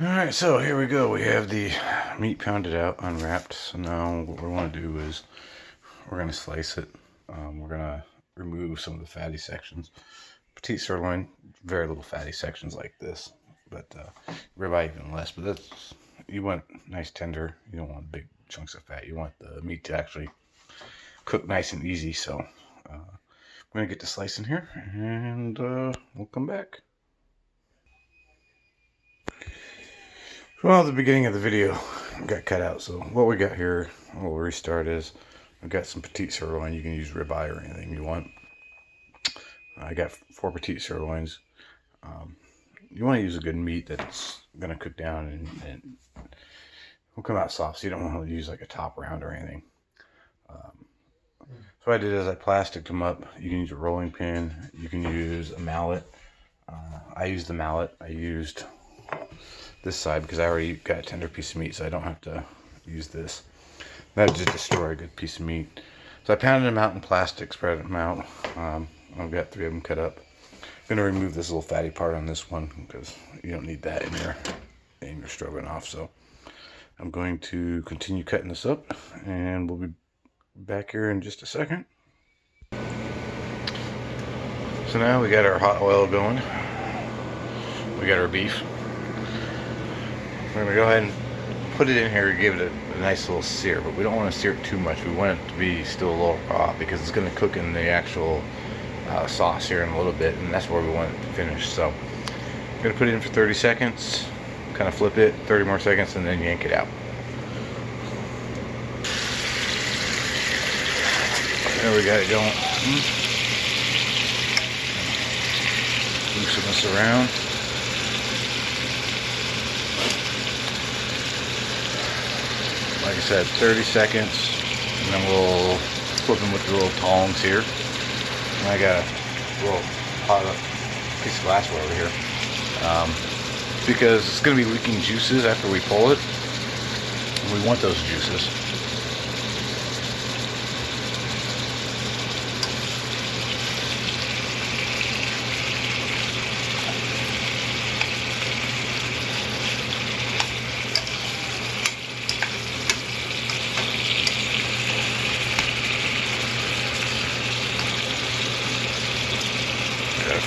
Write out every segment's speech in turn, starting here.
Alright, so here we go. We have the meat pounded out, unwrapped. So now what we want to do is we're going to slice it. We're going to remove some of the fatty sections. Petite sirloin, very little fatty sections like this. But ribeye even less. But that's, you want nice tender. You don't want big chunks of fat. You want the meat to actually cook nice and easy. So I'm going to get the slice in here and we'll come back. Well, the beginning of the video got cut out, so what we got here, we'll restart, is I've got some petite sirloin. You can use ribeye or anything you want. I got 4 petite sirloins. You want to use a good meat that's going to cook down and will come out soft, so you don't want to use like a top round or anything. So what I did is I plasticked them up. You can use a rolling pin. You can use a mallet. I used the mallet. I used this side because I already got a tender piece of meat, so I don't have to use this. That would just destroy a good piece of meat. So I pounded them out in plastic, spread them out. I've got 3 of them cut up. I'm going to remove this little fatty part on this one because you don't need that in your stroganoff. So I'm going to continue cutting this up, and we'll be back here in just a second. So now we got our hot oil going. We got our beef. We're going to go ahead and put it in here and give it a nice little sear, but we don't want to sear it too much. We want it to be still a little raw because it's going to cook in the actual sauce here in a little bit, and that's where we want it to finish. So I'm going to put it in for 30 seconds, kind of flip it, 30 more seconds, and then yank it out. There we got it going. Loosen this around. Like I said, 30 seconds, and then we'll flip them with the little tongs here. And I got a little hot piece of glassware over here. Because it's going to be leaking juices after we pull it. And we want those juices.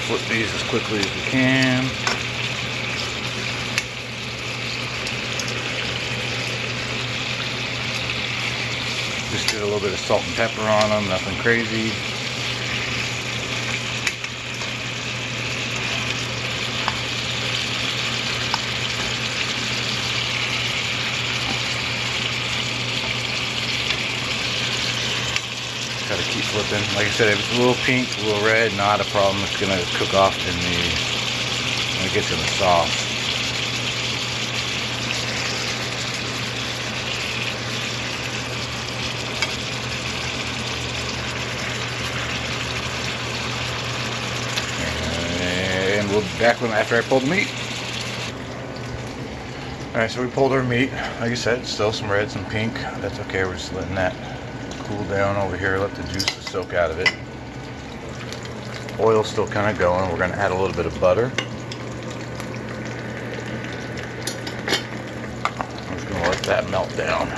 Flip these as quickly as we can. Just did a little bit of salt and pepper on them, nothing crazy. Gotta keep flipping. Like I said, if it's a little pink, a little red, not a problem. It's gonna cook off when it gets in the sauce. And we'll be back after I pull the meat. Alright, so we pulled our meat. Like I said, still some red, some pink. That's okay, we're just letting that cool down over here, let the juices soak out of it. Oil's still kind of going. We're going to add a little bit of butter. I'm just going to let that melt down.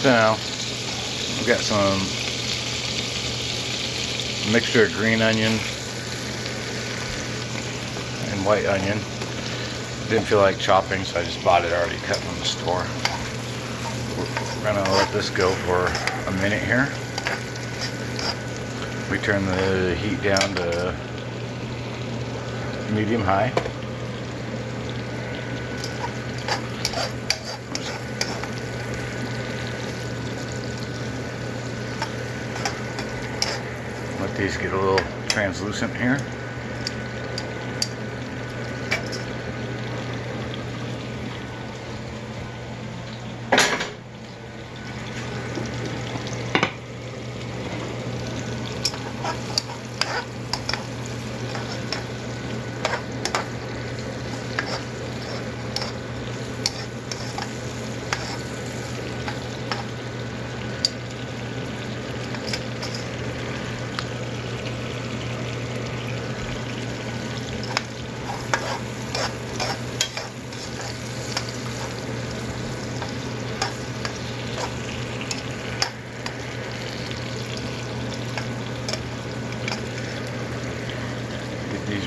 So now we've got some mixture of green onion and white onion. Didn't feel like chopping, so I just bought it already cut from the store. We're gonna let this go for a minute here. We turn the heat down to medium high. Let these get a little translucent here.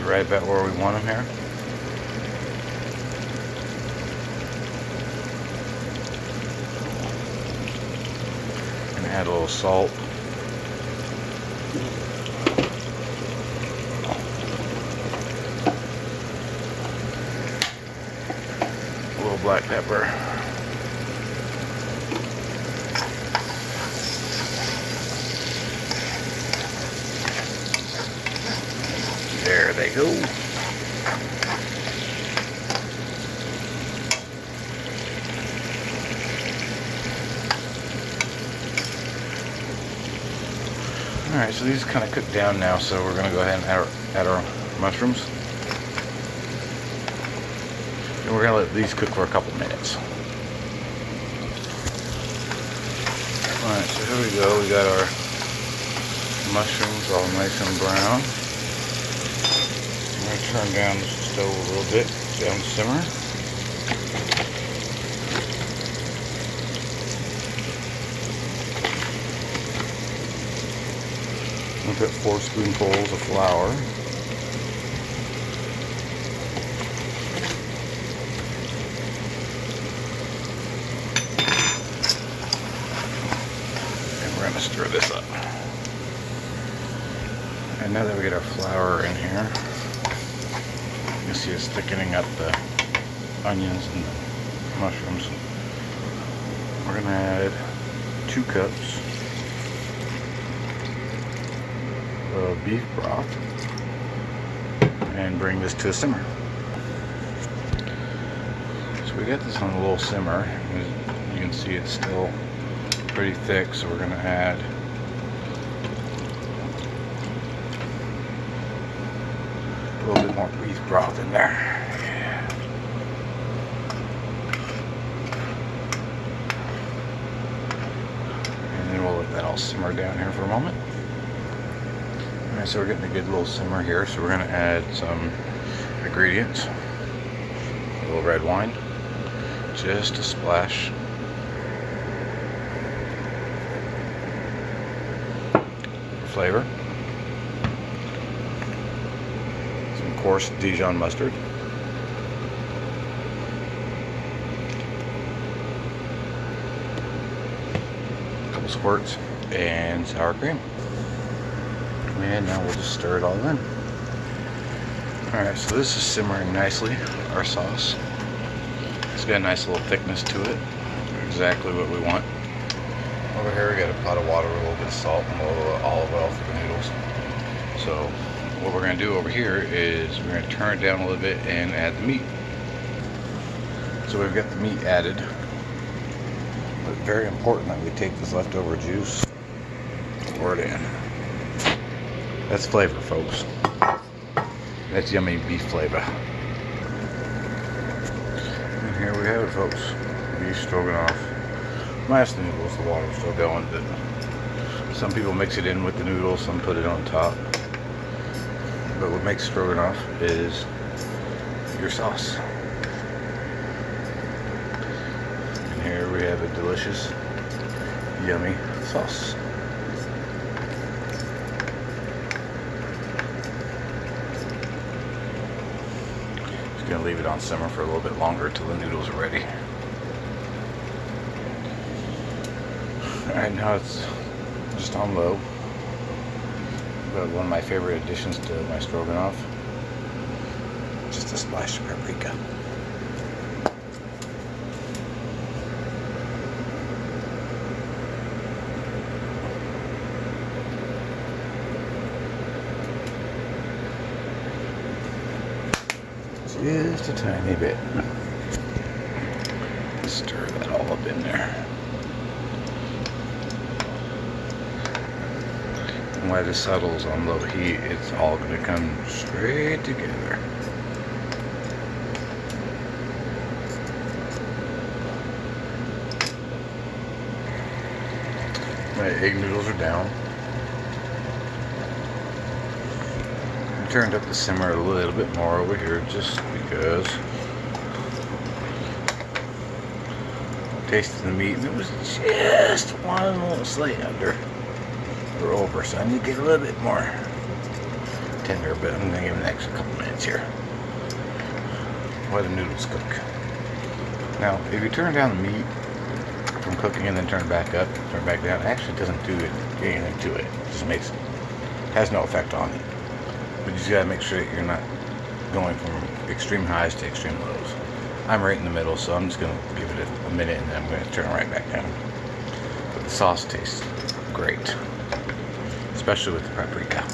are right about where we want them here. And add a little salt. A little black pepper. There they go. Alright, so these kind of cooked down now, so we're going to go ahead and add our mushrooms. And we're going to let these cook for a couple minutes. Alright, so here we go. We got our mushrooms all nice and brown. I'm going to turn down the stove a little bit, down to simmer. I'll put 4 spoonfuls of flour. And we're going to stir this up. And now that we get our flour in here, you can see it's thickening up the onions and the mushrooms. We're going to add 2 cups of beef broth and bring this to a simmer. So we got this on a little simmer. As you can see, it's still pretty thick, so we're going to add a little bit more beef broth in there. And then we'll let that all simmer down here for a moment. Alright, so we're getting a good little simmer here, so we're going to add some ingredients. A little red wine, just a splash. For flavor. Some coarse Dijon mustard. A couple squirts, and sour cream. And now we'll just stir it all in. Alright, so this is simmering nicely, our sauce. It's got a nice little thickness to it. Exactly what we want. Over here we got a pot of water with a little bit of salt and a little olive oil for the noodles. So what we're going to do over here is we're going to turn it down a little bit and add the meat. So we've got the meat added. But very important that we take this leftover juice, pour it in. That's flavor, folks. That's yummy beef flavor. And here we have it, folks. Beef stroganoff. Minus the noodles, the water's still going, but some people mix it in with the noodles, some put it on top. But what makes stroganoff is your sauce. And here we have a delicious, yummy sauce. Gonna leave it on simmer for a little bit longer till the noodles are ready. Alright, now it's just on low. But one of my favorite additions to my stroganoff, just a splash of paprika. Just a tiny bit. Stir that all up in there. And while it settles on low heat, it's all going to come straight together. My egg noodles are down. Turned up the simmer a little bit more over here just because. Tasted the meat and it was just one little slight under or over, so I need to get a little bit more tender, but I'm gonna give it an extra couple minutes here while the noodles cook. Now, if you turn down the meat from cooking and then turn it back up, turn it back down, it actually doesn't do anything to it. It just has no effect on it. But you just gotta make sure that you're not going from extreme highs to extreme lows. I'm right in the middle, so I'm just gonna give it a minute and then I'm gonna turn it right back down. But the sauce tastes great, especially with the paprika.